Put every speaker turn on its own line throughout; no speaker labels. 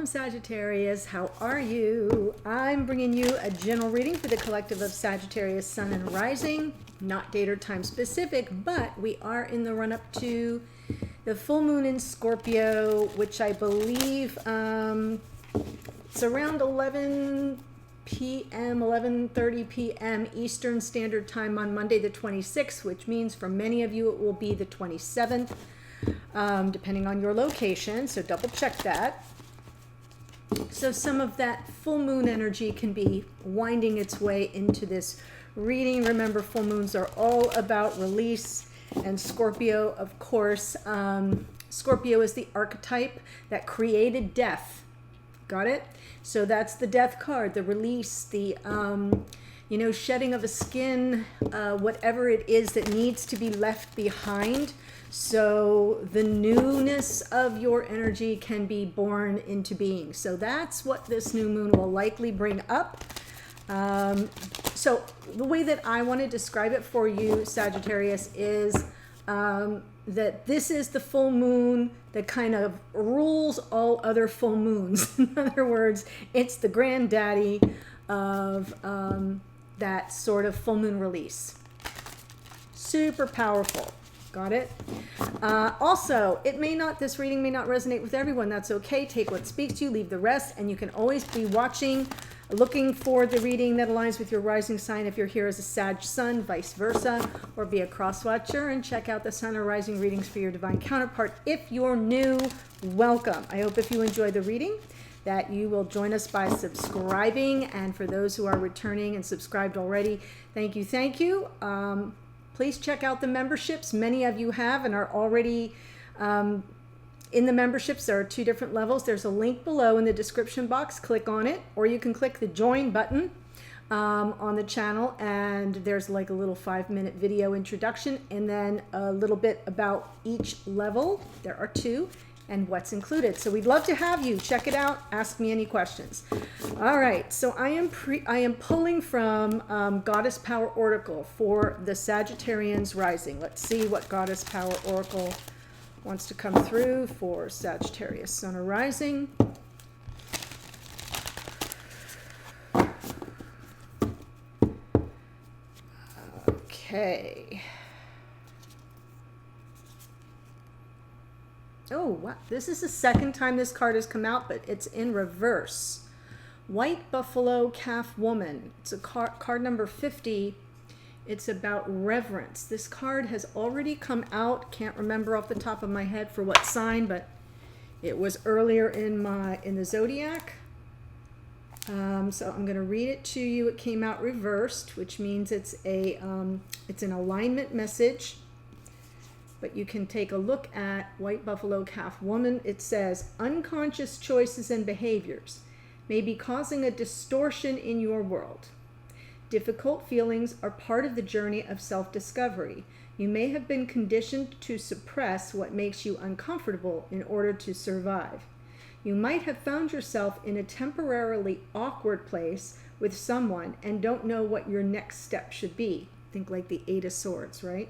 Welcome, Sagittarius. How are you? I'm bringing you a general reading for the collective of Sagittarius, Sun and Rising. Not date or time specific, but we are in the run-up to the full moon in Scorpio, which I believe it's around 11 p.m., 11:30 p.m. Eastern Standard Time on Monday the 26th, which means for many of you it will be the 27th, depending on your location, so double check that. So some of that full moon energy can be winding its way into this reading. Remember, full moons are all about release, and Scorpio, of course, Scorpio is the archetype that created death. Got it? So that's the death card, the release, the shedding of a skin, whatever it is that needs to be left behind, so the newness of your energy can be born into being. So that's what this new moon will likely bring up. So the way that I want to describe it for you, Sagittarius, is that this is the full moon that kind of rules all other full moons. In other words, it's the granddaddy of that sort of full moon release. Super powerful. Got it? Also, this reading may not resonate with everyone. That's okay. Take what speaks to you, leave the rest, and you can always be watching, looking for the reading that aligns with your rising sign if you're here as a Sag Sun, vice versa, or be a cross watcher and check out the Sun or Rising readings for your divine counterpart. If you're new, welcome. I hope if you enjoy the reading that you will join us by subscribing, and for those who are returning and subscribed already, thank you, thank you. Please check out the memberships. Many of you have and are already in the memberships. There are two different levels. There's a link below in the description box. Click on it, or you can click the join button on the channel, and there's like a little 5-minute video introduction and then a little bit about each level. There are two, and what's included. So we'd love to have you check it out. Ask me any questions. All right, so I am pulling from Goddess Power Oracle for the Sagittarians Rising. Let's see what Goddess Power Oracle wants to come through for Sagittarius Sun or Rising. Okay. Oh, wow. This is the second time this card has come out, but it's in reverse. White Buffalo Calf Woman. It's a card number 50. It's about reverence. This card has already come out. Can't remember off the top of my head for what sign, but it was earlier in the zodiac. So I'm going to read it to you. It came out reversed, which means it's an alignment message. But you can take a look at White Buffalo Calf Woman. It says, unconscious choices and behaviors may be causing a distortion in your world. Difficult feelings are part of the journey of self-discovery. You may have been conditioned to suppress what makes you uncomfortable in order to survive. You might have found yourself in a temporarily awkward place with someone and don't know what your next step should be. Think like the 8 of Swords, right?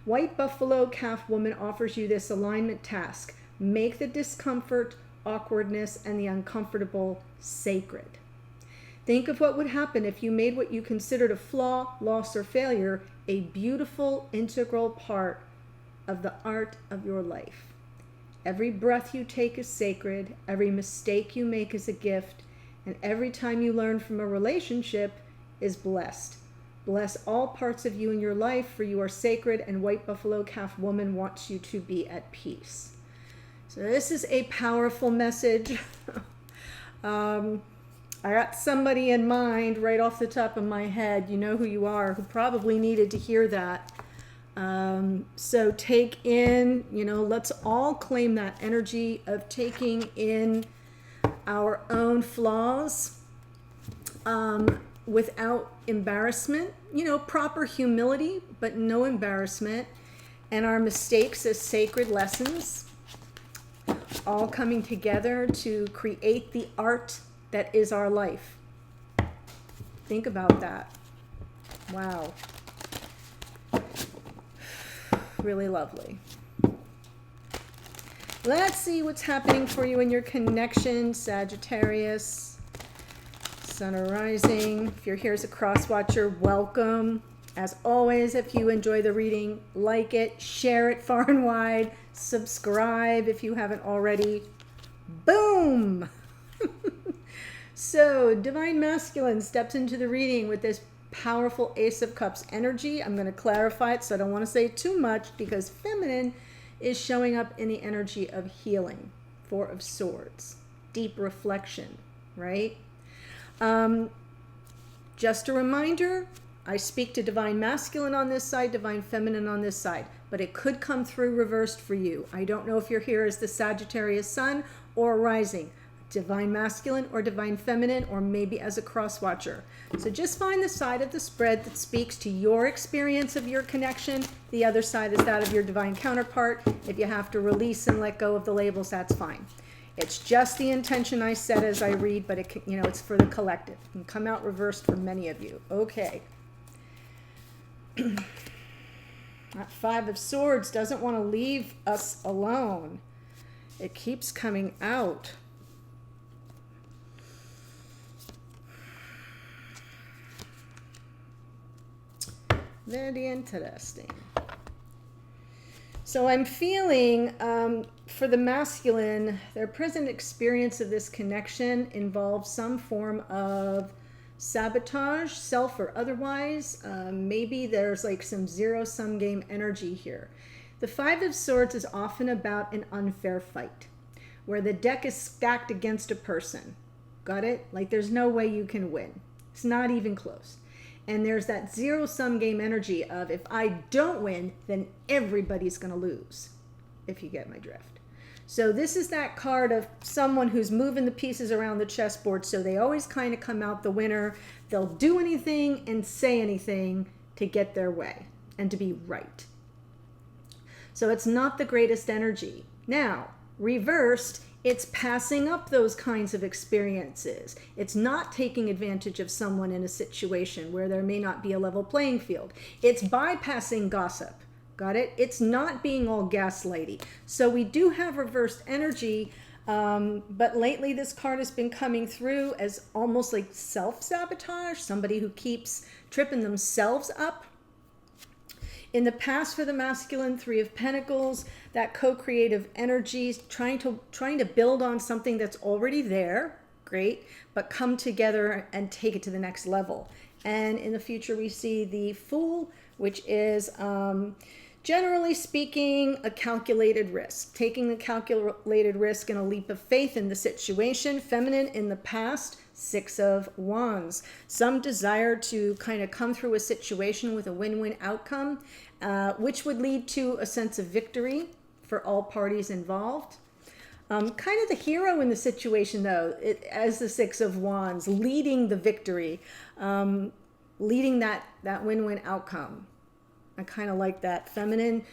White Buffalo Calf Woman offers you this alignment task. Make the discomfort, awkwardness, and the uncomfortable sacred. Think of what would happen if you made what you considered a flaw, loss, or failure a beautiful, integral part of the art of your life. Every breath you take is sacred, every mistake you make is a gift, and every time you learn from a relationship is blessed. Bless all parts of you in your life, for you are sacred, and White Buffalo Calf Woman wants you to be at peace. So this is a powerful message. I got somebody in mind right off the top of my head, you know who you are, who probably needed to hear that. So take in, let's all claim that energy of taking in our own flaws without embarrassment, proper humility, but no embarrassment, and our mistakes as sacred lessons, all coming together to create the art that is our life. Think about that. Wow. Really lovely. Let's see what's happening for you in your connection, Sagittarius. Sun or rising. If you're here as a cross watcher, welcome. As always, if you enjoy the reading, like it, share it far and wide, subscribe if you haven't already. Boom! So, Divine Masculine steps into the reading with this powerful Ace of Cups energy. I'm going to clarify it, so I don't want to say too much, because feminine is showing up in the energy of healing. Four of Swords. Deep reflection, right? Just a reminder, I speak to Divine Masculine on this side, Divine Feminine on this side, but it could come through reversed for you. I don't know if you're here as the Sagittarius Sun or Rising, Divine Masculine or Divine Feminine, or maybe as a cross watcher. So just find the side of the spread that speaks to your experience of your connection. The other side is that of your divine counterpart. If you have to release and let go of the labels, that's fine. It's just the intention I set as I read, but it, you know, it's for the collective. It can come out reversed for many of you. Okay. That Five of Swords doesn't want to leave us alone. It keeps coming out. Very interesting. So I'm feeling for the masculine, their present experience of this connection involves some form of sabotage, self or otherwise. Maybe there's like some zero-sum game energy here. The Five of Swords is often about an unfair fight, where the deck is stacked against a person. Got it? Like there's no way you can win. It's not even close. And there's that zero-sum game energy of, if I don't win, then everybody's going to lose, if you get my drift. So this is that card of someone who's moving the pieces around the chessboard, so they always kind of come out the winner. They'll do anything and say anything to get their way and to be right. So it's not the greatest energy. Now, reversed, it's passing up those kinds of experiences. It's not taking advantage of someone in a situation where there may not be a level playing field. It's bypassing gossip. Got it? It's not being all gaslighty. So we do have reversed energy, but lately this card has been coming through as almost like self-sabotage, somebody who keeps tripping themselves up. In the past for the masculine, Three of Pentacles, that co-creative energy, trying to build on something that's already there, great, but come together and take it to the next level. And in the future, we see the Fool, which is, generally speaking, a calculated risk. Taking the calculated risk and a leap of faith in the situation. Feminine in the past, Six of Wands. Some desire to kind of come through a situation with a win-win outcome, which would lead to a sense of victory for all parties involved. Kind of the hero in the situation, though, as the Six of Wands, leading the victory, leading that win-win outcome. I kind of like that. Feminine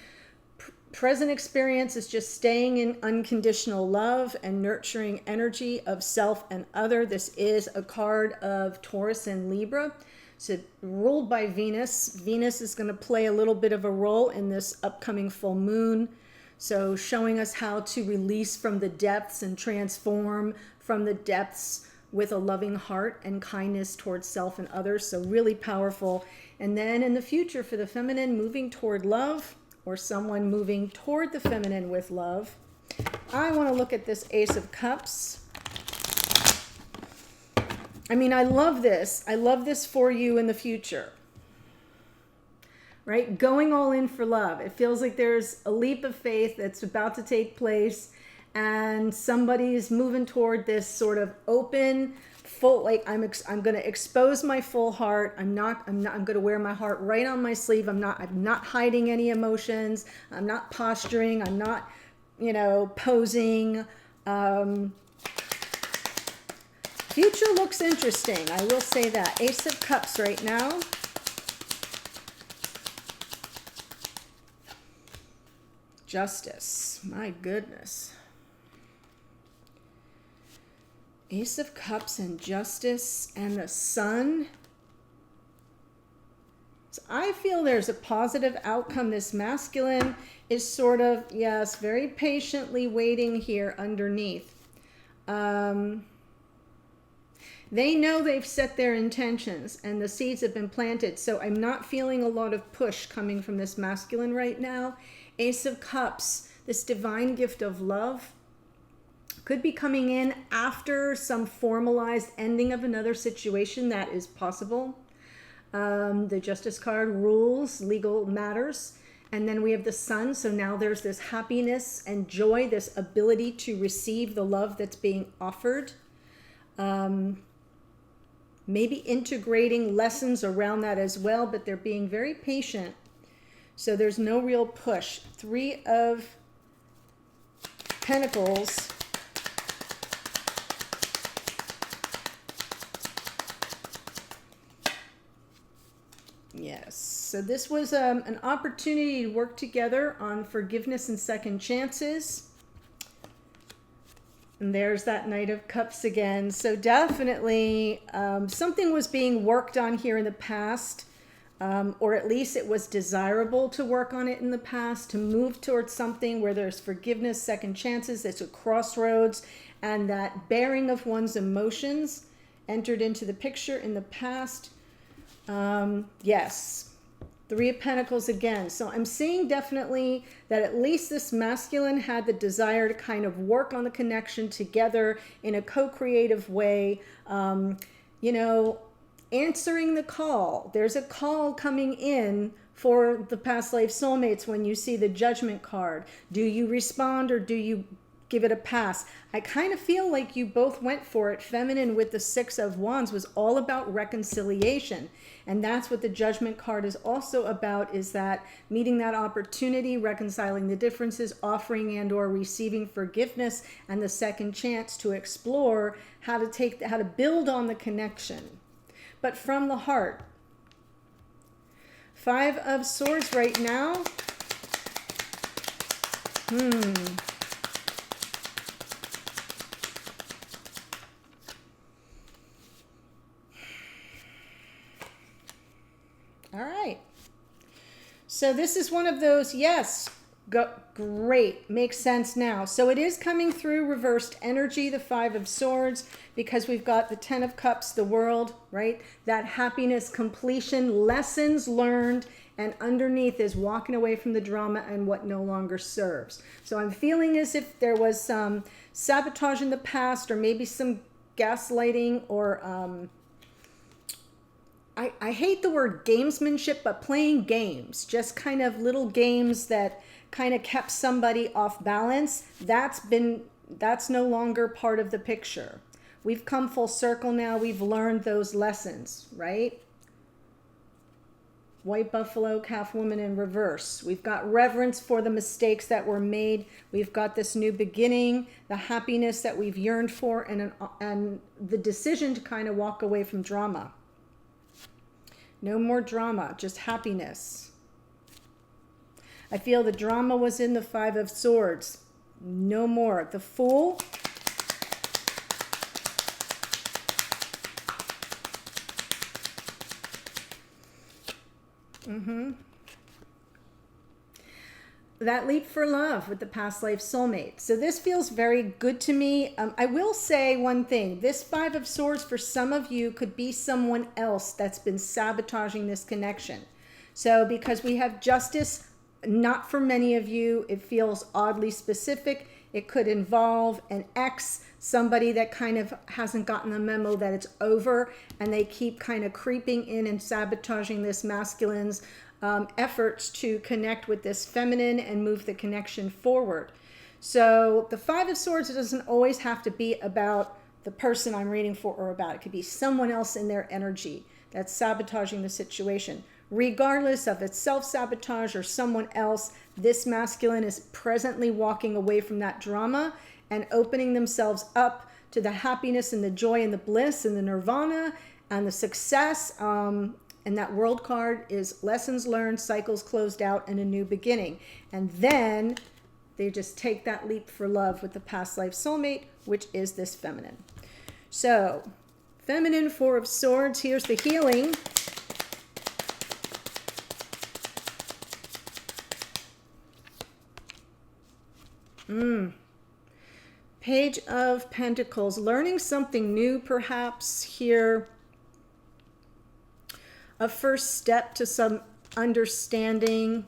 present experience is just staying in unconditional love and nurturing energy of self and other. This is a card of Taurus and Libra. So ruled by Venus. Venus is going to play a little bit of a role in this upcoming full moon. So showing us how to release from the depths and transform from the depths with a loving heart and kindness towards self and others. So really powerful. And then in the future for the feminine, moving toward love, or someone moving toward the feminine with love. I want to look at this Ace of Cups. I mean, I love this. I love this for you in the future. Right? Going all in for love. It feels like there's a leap of faith that's about to take place, and somebody's moving toward this sort of open, full, like I'm going to expose my full heart. I'm going to wear my heart right on my sleeve. I'm not hiding any emotions. I'm not posturing. I'm not, posing. Future looks interesting. I will say that. Ace of Cups right now. Justice. My goodness. Ace of Cups and Justice and the Sun. So I feel there's a positive outcome. This masculine is sort of, yes, very patiently waiting here underneath. They know they've set their intentions and the seeds have been planted. So I'm not feeling a lot of push coming from this masculine right now. Ace of Cups, this divine gift of love, could be coming in after some formalized ending of another situation. That is possible. The Justice card rules legal matters. And then we have the Sun. So now there's this happiness and joy, this ability to receive the love that's being offered. Maybe integrating lessons around that as well, but they're being very patient. So there's no real push. 3 of Pentacles. Yes, so this was an opportunity to work together on forgiveness and second chances. And there's that Knight of Cups again. So definitely something was being worked on here in the past, or at least it was desirable to work on it in the past, to move towards something where there's forgiveness, second chances, it's a crossroads, and that bearing of one's emotions entered into the picture in the past. Yes. 3 of Pentacles again. So I'm seeing definitely that at least this masculine had the desire to kind of work on the connection together in a co-creative way. You know, answering the call. There's a call coming in for the past life soulmates when you see the Judgment card. Do you respond or do you give it a pass? I kind of feel like you both went for it. Feminine with the 6 of Wands was all about reconciliation. And that's what the Judgment card is also about, is that meeting that opportunity, reconciling the differences, offering and or receiving forgiveness, and the second chance to explore how to build on the connection. But from the heart. 5 of Swords right now. All right. So this is one of those, yes, great, makes sense now. So it is coming through reversed energy, the 5 of Swords, because we've got the 10 of Cups, the world, right? That happiness, completion, lessons learned, and underneath is walking away from the drama and what no longer serves. So I'm feeling as if there was some sabotage in the past, or maybe some gaslighting, or I hate the word gamesmanship, but playing games, just kind of little games that kind of kept somebody off balance. That's no longer part of the picture. We've come full circle now. We've learned those lessons, right? White buffalo, calf woman in reverse. We've got reverence for the mistakes that were made. We've got this new beginning, the happiness that we've yearned for, and the decision to kind of walk away from drama. No more drama, just happiness. I feel the drama was in the 5 of Swords. No more. The Fool. That leap for love with the past life soulmate. So this feels very good to me. I will say one thing. This 5 of Swords for some of you could be someone else that's been sabotaging this connection. So because we have Justice, not for many of you, it feels oddly specific. It could involve an ex, somebody that kind of hasn't gotten the memo that it's over, and they keep kind of creeping in and sabotaging this masculine's efforts to connect with this feminine and move the connection forward. So the 5 of Swords, it doesn't always have to be about the person I'm reading for or about. It could be someone else in their energy that's sabotaging the situation. Regardless of it's self-sabotage or someone else, this masculine is presently walking away from that drama and opening themselves up to the happiness and the joy and the bliss and the nirvana and the success. And that World card is lessons learned, cycles closed out, and a new beginning. And then they just take that leap for love with the past life soulmate, which is this feminine. So, feminine, 4 of Swords. Here's the healing. Page of Pentacles, learning something new perhaps here. A first step to some understanding.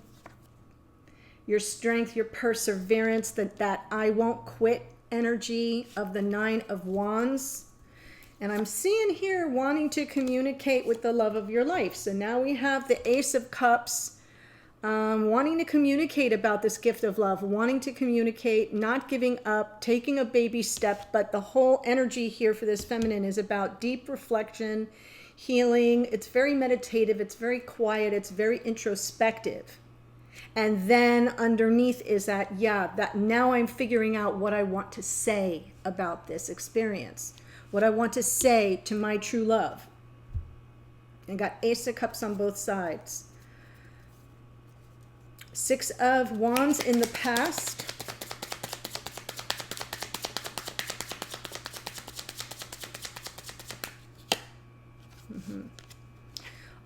Your strength, your perseverance, that I won't quit energy of the Nine of Wands. And I'm seeing here wanting to communicate with the love of your life. So now we have the Ace of Cups, wanting to communicate about this gift of love, wanting to communicate, not giving up, taking a baby step. But the whole energy here for this feminine is about deep reflection, healing. It's very meditative. It's very quiet. It's very introspective. And then underneath is that, that now I'm figuring out what I want to say about this experience, what I want to say to my true love. And got Ace of Cups on both sides. Six of Wands in the past.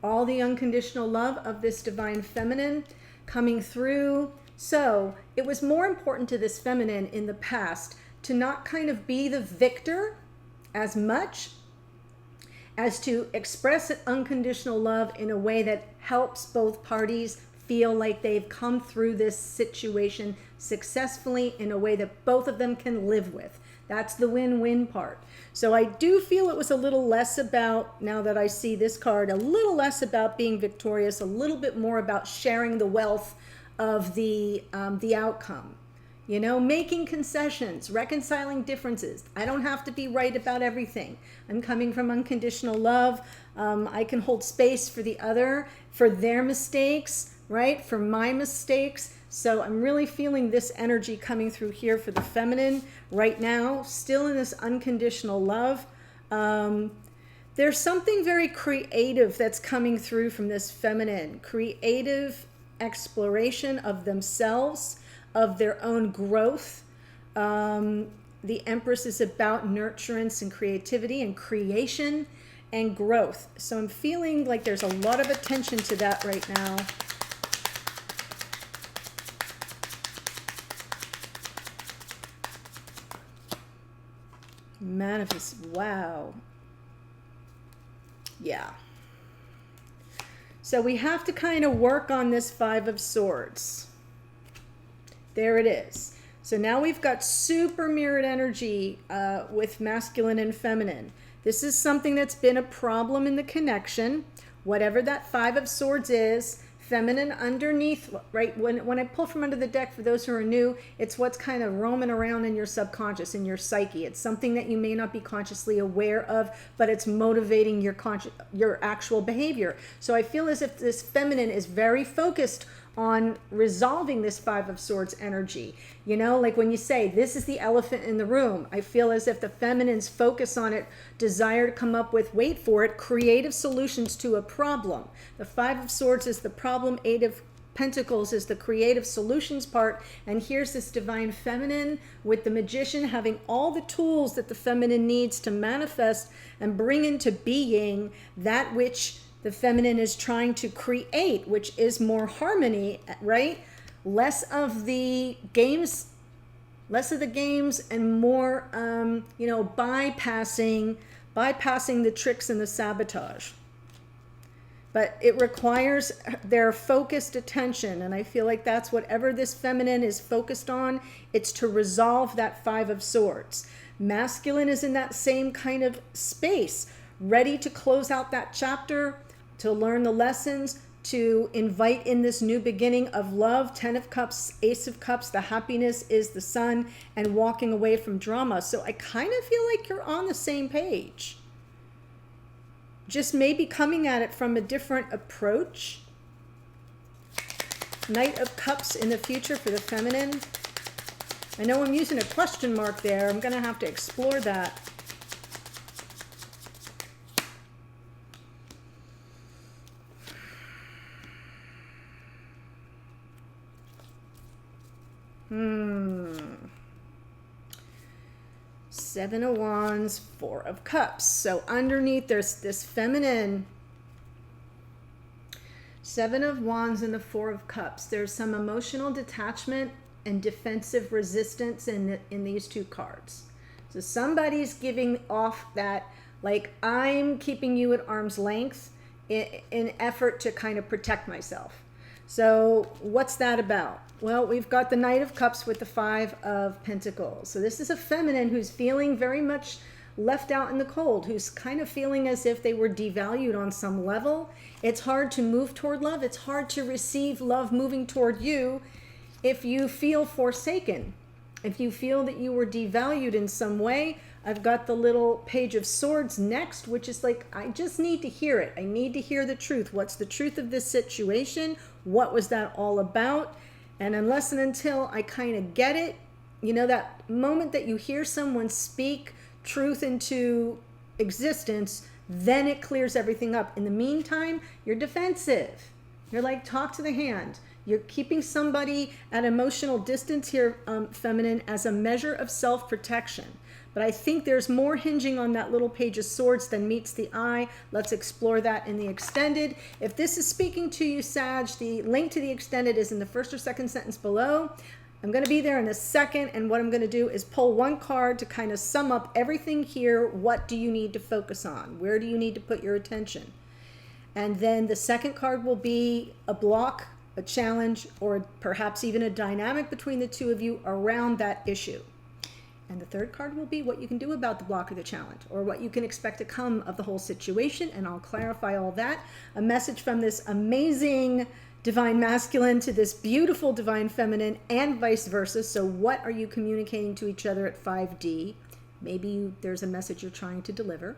All the unconditional love of this divine feminine coming through. So it was more important to this feminine in the past to not kind of be the victor as much as to express unconditional love in a way that helps both parties feel like they've come through this situation successfully in a way that both of them can live with. That's the win-win part. So I do feel it was a little less about, now that I see this card, a little less about being victorious, a little bit more about sharing the wealth of the outcome. You know, making concessions, reconciling differences. I don't have to be right about everything. I'm coming from unconditional love. I can hold space for the other, for their mistakes, right? For my mistakes. So I'm really feeling this energy coming through here for the feminine right now, still in this unconditional love. There's something very creative that's coming through from this feminine, creative exploration of themselves, of their own growth. The Empress is about nurturance and creativity and creation and growth. So I'm feeling like there's a lot of attention to that right now. Manifest, wow. Yeah. So we have to kind of work on this Five of Swords. There it is. So now we've got super mirrored energy with masculine and feminine. This is something that's been a problem in the connection. Whatever that Five of Swords is, feminine underneath, right? When I pull from under the deck, for those who are new, it's what's kind of roaming around in your subconscious, in your psyche. It's something that you may not be consciously aware of, but it's motivating your actual behavior. So I feel as if this feminine is very focused on resolving this Five of Swords energy. You know, like when you say, this is the elephant in the room, I feel as if the feminine's focus on it, desire to come up with, wait for it, creative solutions to a problem. The Five of Swords is the problem, Eight of Pentacles is the creative solutions part, and here's this divine feminine with the Magician having all the tools that the feminine needs to manifest and bring into being that which the feminine is trying to create, which is more harmony, right? Less of the games and more, bypassing the tricks and the sabotage. But it requires their focused attention. And I feel like that's whatever this feminine is focused on, it's to resolve that Five of Swords. Masculine is in that same kind of space, ready to close out that chapter, to learn the lessons, to invite in this new beginning of love. Ten of Cups, Ace of Cups, the happiness is the sun, and walking away from drama. So I kind of feel like you're on the same page. Just maybe coming at it from a different approach. Knight of Cups in the future for the feminine. I know I'm using a question mark there. I'm going to have to explore that. Seven of Wands, Four of Cups. So underneath there's this feminine. Seven of Wands and the Four of Cups. There's some emotional detachment and defensive resistance in these two cards. So somebody's giving off that, like, I'm keeping you at arm's length in effort to kind of protect myself. So what's that about? Well, we've got the Knight of Cups with the Five of Pentacles. So this is a feminine who's feeling very much left out in the cold, who's kind of feeling as if they were devalued on some level. It's hard to move toward love. It's hard to receive love moving toward you if you feel forsaken, if you feel that you were devalued in some way. I've got the little Page of Swords next, which is like, I just need to hear it. I need to hear the truth. What's the truth of this situation? What was that all about? And unless and until I kind of get it, you know, that moment that you hear someone speak truth into existence, then it clears everything up. In the meantime, you're defensive. You're like, talk to the hand. You're keeping somebody at emotional distance here, feminine, as a measure of self-protection. But I think there's more hinging on that little Page of Swords than meets the eye. Let's explore that in the extended. If this is speaking to you, Sag, the link to the extended is in the first or second sentence below. I'm going to be there in a second, and what I'm going to do is pull one card to kind of sum up everything here. What do you need to focus on? Where do you need to put your attention? And then the second card will be a block, a challenge, or perhaps even a dynamic between the two of you around that issue. And the third card will be what you can do about the block or the challenge, or what you can expect to come of the whole situation, and I'll clarify all that. A message from this amazing divine masculine to this beautiful divine feminine, and vice versa. So what are you communicating to each other at 5D? Maybe there's a message you're trying to deliver.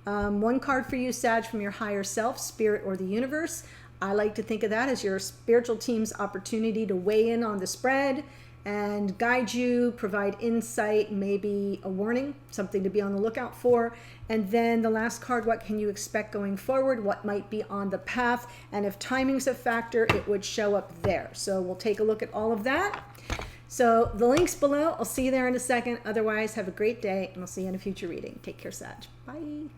One card for you, Sag, from your higher self, spirit, or the universe. I like to think of that as your spiritual team's opportunity to weigh in on the spread and guide you, provide insight, maybe a warning, something to be on the lookout for. And then the last card, what can you expect going forward? What might be on the path? And if timing's a factor, it would show up there. So we'll take a look at all of that. So the link's below. I'll see you there in a second. Otherwise, have a great day, and I'll see you in a future reading. Take care, Sag. Bye.